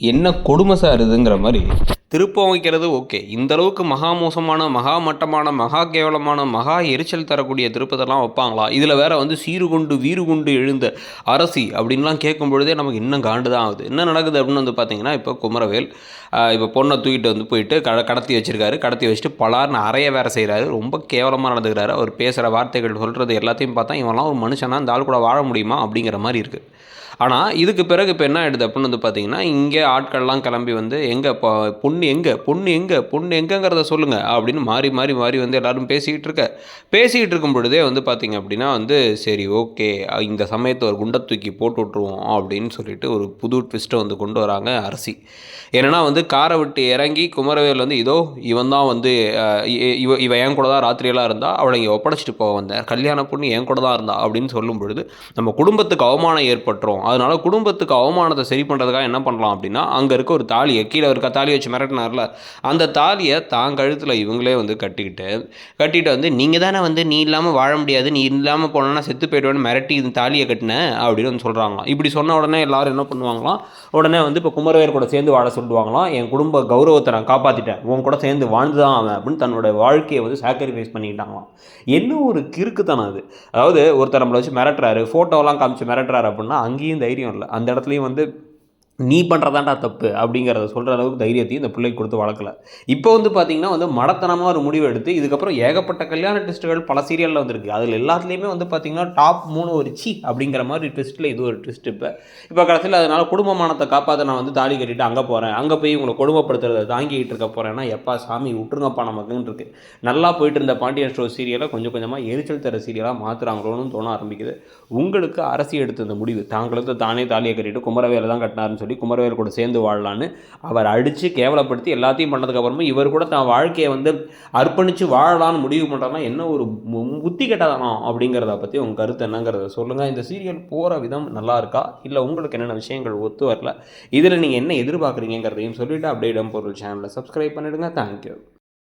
என்ன கொடுமை சார் இதுங்கிற மாதிரி திருப்பம் வைக்கிறது ஓகே. இந்த அளவுக்கு மகா மோசமான, மகா மட்டமான, மகா கேவலமான, மகா எரிச்சல் தரக்கூடிய திருப்பத்தெல்லாம் வைப்பாங்களா? இதில் வேற வந்து சீரு கொண்டு வீறு கொண்டு எழுந்த அரசி அப்படின்லாம் கேட்கும் பொழுதே நமக்கு இன்னும் காண்டு தான் ஆகுது. என்ன நடக்குது அப்படின்னு வந்து பார்த்தீங்கன்னா, இப்போ குமரவேல் இப்போ பொண்ணை தூக்கிட்டு வந்து போயிட்டு கடத்தி வச்சிருக்காரு. கடத்தி வச்சுட்டு பலார்னு அறைய வேற செய்கிறாரு. ரொம்ப கேவலமாக நடந்துக்கிறாரு. அவர் பேசுகிற வார்த்தைகள் சொல்கிறது எல்லாத்தையும் பார்த்தா இவன்லாம் ஒரு மனுஷனா, இந்த ஆள் கூட வாழ முடியுமா அப்படிங்கிற மாதிரி இருக்குது. ஆனால் இதுக்கு பிறகு இப்போ என்ன ஆகிடுது அப்படின்னு வந்து பார்த்தீங்கன்னா, இங்கே ஆட்கள்லாம் கிளம்பி வந்து எங்கே பொண்ணு எங்கே பொண்ணு எங்கே பொண்ணு எங்கேங்கிறத சொல்லுங்கள் அப்படின்னு மாறி மாறி மாறி வந்து எல்லோரும் பேசிக்கிட்டு இருக்கும் பொழுதே வந்து பார்த்திங்க அப்படின்னா வந்து சரி ஓகே இந்த சமயத்தை ஒரு குண்டை தூக்கி போட்டு விட்ருவோம் அப்படின்னு சொல்லிட்டு ஒரு புது ட்விஸ்ட்டை வந்து கொண்டு வராங்க அரசி. ஏன்னா வந்து காரை விட்டு இறங்கி குமரவேல் வந்து இதோ இவன் தான் வந்து இவ என் கூட தான் ராத்திரியெல்லாம் இருந்தால் அவளை இங்கே ஒப்படைச்சிட்டு போக வந்தேன், கல்யாண பொண்ணு என் கூட தான் இருந்தா அப்படின்னு சொல்லும் பொழுது நம்ம குடும்பத்துக்கு அவமானம் ஏற்பட்டுரும். அதனால் குடும்பத்துக்கு அவமானத்தை சரி பண்ணுறதுக்காக என்ன பண்ணலாம் அப்படின்னா, அங்கே இருக்க ஒரு தாலியை கீழே இருக்க தாலி வச்சு மிரட்டினார்ல, அந்த தாலியை தான் கழுத்தில் இவங்களே வந்து கட்டிட்டு வந்து நீங்கள் தானே வந்து நீ இல்லாமல் வாழ முடியாது, நீ இல்லாமல் போனோன்னா செத்து போய்டுவேன்னு மிரட்டி இந்த தாலியை கட்டினேன் அப்படின்னு வந்து சொல்கிறாங்களாம். இப்படி சொன்ன உடனே எல்லாரும் என்ன பண்ணுவாங்களாம், உடனே வந்து இப்போ குமரவேல் கூட சேர்ந்து வாழ சொல்லுவாங்களாம். என் குடும்ப கௌரவத்தை நான் காப்பாற்றிட்டேன், உன் கூட சேர்ந்து வாழ்ந்து தான் அவன் அப்படின்னு தன்னோட வாழ்க்கையை வந்து சாக்ரிஃபைஸ் பண்ணிக்கிட்டாங்களாம். என்ன ஒரு கிறுக்குத்தனம் அது. அதாவது ஒருத்தர் நம்மளை வச்சு மிரட்டுறாரு, ஃபோட்டோலாம் காமிச்சு மிரட்டுறாரு அப்படின்னா அங்கேயும் தைரியம் இல்லை. அந்த இடத்துலையும் வந்து நீ பண்ணுறதாண்டா தப்பு அப்படிங்கிறத சொல்கிற அளவுக்கு தைரியத்தையும் இந்த பிள்ளைக்கு கொடுத்து வளர்க்கல. இப்போ வந்து பார்த்திங்கன்னா வந்து மடத்தனமாக ஒரு முடிவு எடுத்து இதுக்கப்புறம் ஏகப்பட்ட கல்யாண ட்விஸ்ட்டுகள் பல சீரியலில் வந்துருக்கு. அதில் எல்லாத்துலேயுமே வந்து பார்த்திங்கன்னா டாப் 3 ஒரு அப்படிங்கிற மாதிரி ட்விஸ்ட்டில் இது ஒரு ட்விஸ்ட். இப்போ கடைசியில் அதனால் குடும்பமானத்தை காப்பாற்ற நான் வந்து தாலி கட்டிட்டு அங்கே போகிறேன், அங்கே போய் உங்களை கொடுமைப்படுத்துறதை தாங்கிக்கிட்டு இருக்க போகிறேன்னா எப்பா சாமி விட்டுருங்கப்பா நமக்குன்னு இருக்குது. நல்லா போயிட்டு இருந்த பாண்டியன் ஸ்டோர் சீரியலை கொஞ்சம் கொஞ்சமாக எரிச்சல் தர சீரியலாக மாற்றுறாங்களோன்னு தோண ஆரம்பிக்குது. உங்களுக்கு அரசி எடுத்த இந்த முடிவு தாங்களுக்கு தானே தாலியை கட்டிட்டு குமரவேலை தான் கட்டினாருன்னு சொல்லி குமரவேல் கூட சேர்ந்து வாழலான்னு அவர் அடித்து கேவலப்படுத்தி எல்லாத்தையும் பண்ணதுக்கப்புறமா இவர் கூட தான் வாழ்க்கையை வந்து அர்ப்பணித்து வாழலான்னு முடிவு பண்ணுறாங்கன்னா என்ன ஒரு புத்தி கெட்டதானோ அப்படிங்கிறத பற்றி உங்கள் கருத்து என்னங்கிறத சொல்லுங்கள். இந்த சீரியல் போகிற விதம் நல்லா இருக்கா, இல்லை உங்களுக்கு என்னென்ன விஷயங்கள் ஒத்து வரல, இதில் நீங்கள் என்ன எதிர்பார்க்குறீங்கிறதையும் சொல்லிவிட்டு அப்படியே இடம்பொருள் சேனலை சப்ஸ்கிரைப் பண்ணிவிடுங்க. தேங்க்யூ.